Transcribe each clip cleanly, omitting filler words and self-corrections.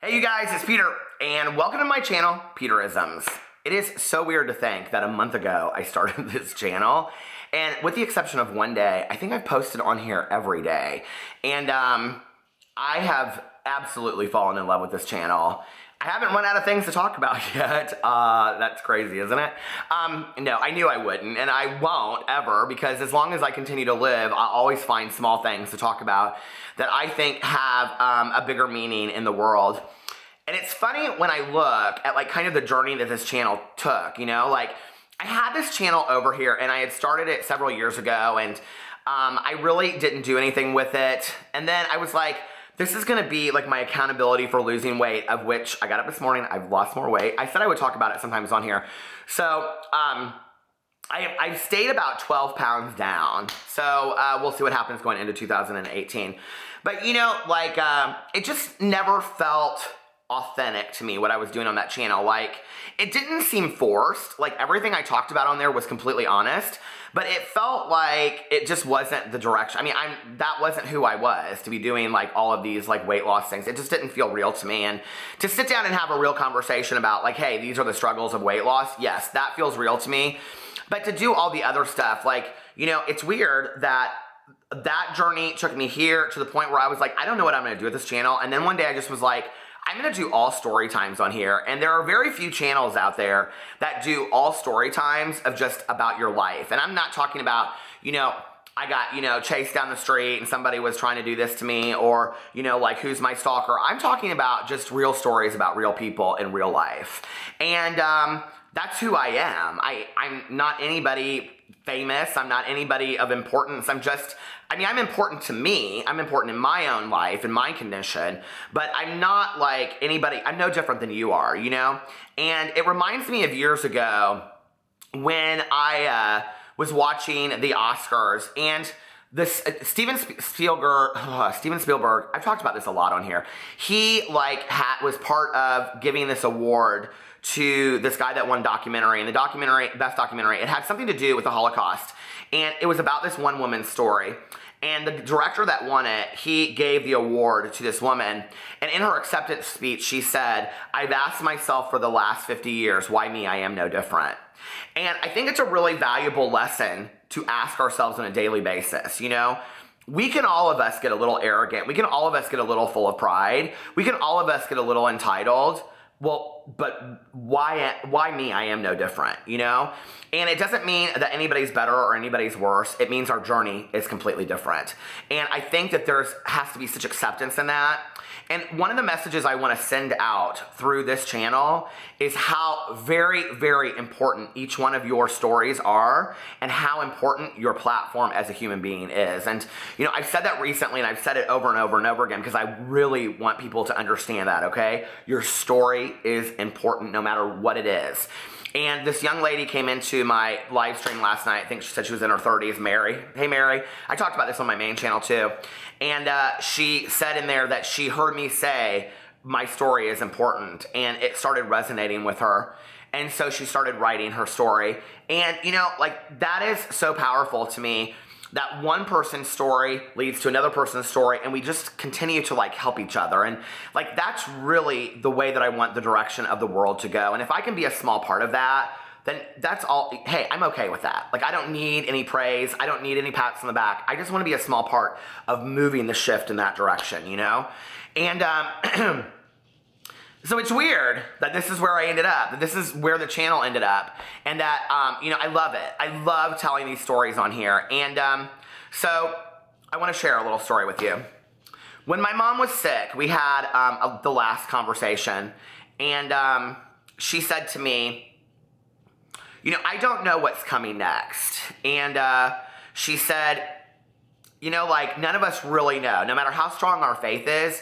Hey you guys, it's Peter, and welcome to my channel, Peterisms. It is so weird to think that a month ago I started this channel, and with the exception of one day, I think I've posted on here every day. And I have absolutely fallen in love with this channel. I haven't run out of things to talk about yet. That's crazy, isn't it? No, I knew I wouldn't, and I won't ever, because as long as I continue to live, I'll always find small things to talk about that I think have a bigger meaning in the world. And it's funny when I look at like kind of the journey that this channel took, you know, like I had this channel over here and I had started it several years ago, and I really didn't do anything with it. And then I was like, this is gonna be like my accountability for losing weight, of which I got up this morning, I've lost more weight. I said I would talk about it sometimes on here. So I've stayed about 12 pounds down. So we'll see what happens going into 2018. But you know, like it just never felt authentic to me what I was doing on that channel. Like it didn't seem forced. Like everything I talked about on there was completely honest, but it felt like it just wasn't the direction. I mean, that wasn't who I was to be doing like all of these like weight loss things. It just didn't feel real to me. And to sit down and have a real conversation about like, hey, these are the struggles of weight loss. Yes, that feels real to me. But to do all the other stuff, like, you know, it's weird that that journey took me here to the point where I was like, I don't know what I'm going to do with this channel. And then one day I just was like, I'm going to do all story times on here. And there are very few channels out there that do all story times of just about your life. And I'm not talking about, you know, I got, you know, chased down the street and somebody was trying to do this to me, or, you know, like who's my stalker. I'm talking about just real stories about real people in real life. And that's who I am. I'm not anybody famous. I'm not anybody of importance. I'm important to me. I'm important in my own life, in my condition, but I'm not like anybody. I'm no different than you are, you know? And it reminds me of years ago when I was watching the Oscars, and this Steven Spielberg, I've talked about this a lot on here. He like was part of giving this award to this guy that won documentary, and the documentary, best documentary, it had something to do with the Holocaust, and it was about this one woman's story. And the director that won it, he gave the award to this woman, and in her acceptance speech, she said, "I've asked myself for the last 50 years, why me? I am no different." And I think it's a really valuable lesson to ask ourselves on a daily basis, you know? We can all of us get a little arrogant. We can all of us get a little full of pride. We can all of us get a little entitled. Well, but why me? I am no different, you know? And it doesn't mean that anybody's better or anybody's worse. It means our journey is completely different. And I think that has to be such acceptance in that. And one of the messages I want to send out through this channel is how very, very important each one of your stories are, and how important your platform as a human being is. And, you know, I've said that recently, and I've said it over and over and over again because I really want people to understand that, okay? Your story is important no matter what it is. And this young lady came into my live stream last night. I think she said she was in her 30s, Mary. Hey, Mary. I talked about this on my main channel too. And she said in there that she heard me say, my story is important. And it started resonating with her. And so she started writing her story. And, you know, like that is so powerful to me, that one person's story leads to another person's story, and we just continue to like help each other. And like that's really the way that I want the direction of the world to go. And if I can be a small part of that, then that's all. Hey, I'm okay with that. Like I don't need any praise. I don't need any pats on the back. I just want to be a small part of moving the shift in that direction, you know? And so it's weird that this is where I ended up, that this is where the channel ended up, and that, you know, I love it. I love telling these stories on here. And so I want to share a little story with you. When my mom was sick, we had the last conversation, and she said to me, you know, I don't know what's coming next. And she said, you know, like none of us really know, no matter how strong our faith is.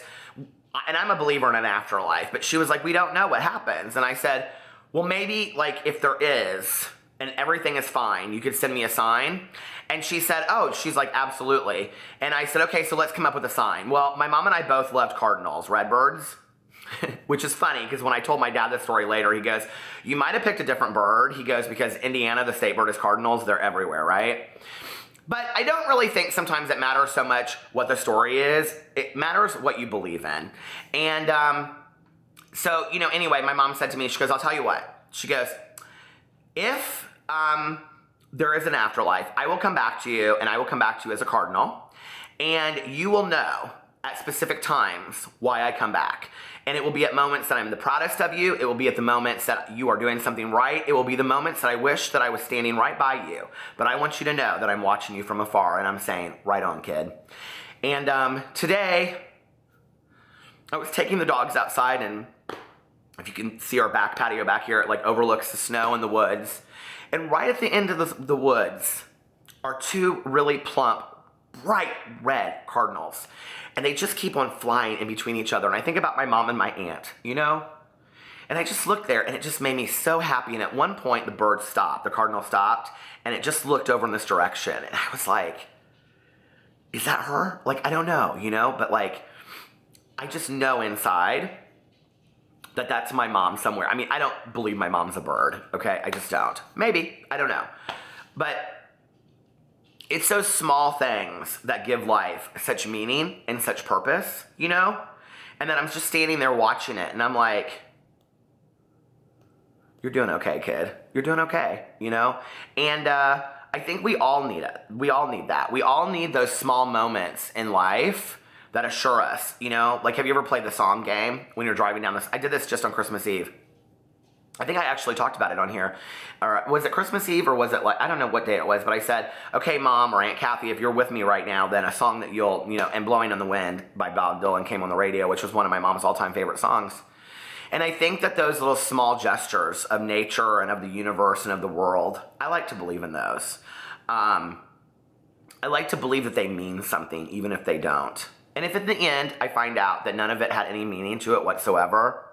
And I'm a believer in an afterlife, but she was like, we don't know what happens. And I said, well, maybe like if there is and everything is fine, you could send me a sign. And she said, oh, she's like, absolutely. And I said, okay, so let's come up with a sign. Well, my mom and I both loved cardinals, redbirds, which is funny because when I told my dad this story later, he goes, you might have picked a different bird. He goes, because Indiana, the state bird is cardinals. They're everywhere, right? But I don't really think sometimes it matters so much what the story is. It matters what you believe in. And So, anyway, my mom said to me, she goes, I'll tell you what. She goes, if there is an afterlife, I will come back to you, and I will come back to you as a cardinal, and you will know at specific times why I come back. And it will be at moments that I'm the proudest of you. It will be at the moments that you are doing something right. It will be the moments that I wish that I was standing right by you. But I want you to know that I'm watching you from afar, and I'm saying, right on, kid. And today, I was taking the dogs outside, and if you can see our back patio back here, it like overlooks the snow and the woods. And right at the end of the woods are two really plump, bright red cardinals. And they just keep on flying in between each other. And I think about my mom and my aunt, And I just looked there, and it just made me so happy. And at one point, the bird stopped, the cardinal stopped, and it just looked over in this direction. And I was like, is that her? Like, I don't know, But like, I just know inside that that's my mom somewhere. I mean, I don't believe my mom's a bird, okay? I just don't. Maybe, I don't know. But it's those small things that give life such meaning and such purpose, And then I'm just standing there watching it, and I'm like, you're doing okay, kid. You're doing okay, And I think we all need it. We all need that. We all need those small moments in life that assure us, Like, have you ever played the song game when you're driving down this? I did this just on Christmas Eve. I think I actually talked about it on here. Or was it Christmas Eve, or was it I don't know what day it was, but I said, okay, Mom or Aunt Kathy, if you're with me right now, then a song that you'll, and Blowing on the Wind by Bob Dylan came on the radio, which was one of my mom's all-time favorite songs. And I think that those little small gestures of nature and of the universe and of the world, I like to believe in those. I like to believe that they mean something, even if they don't. And if at the end I find out that none of it had any meaning to it whatsoever,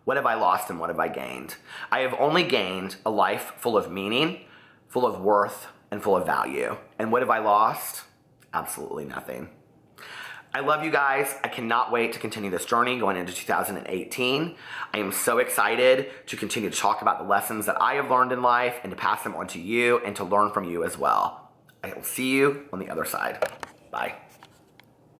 what have I lost and what have I gained? I have only gained a life full of meaning, full of worth, and full of value. And what have I lost? Absolutely nothing. I love you guys. I cannot wait to continue this journey going into 2018. I am so excited to continue to talk about the lessons that I have learned in life and to pass them on to you and to learn from you as well. I will see you on the other side. Bye.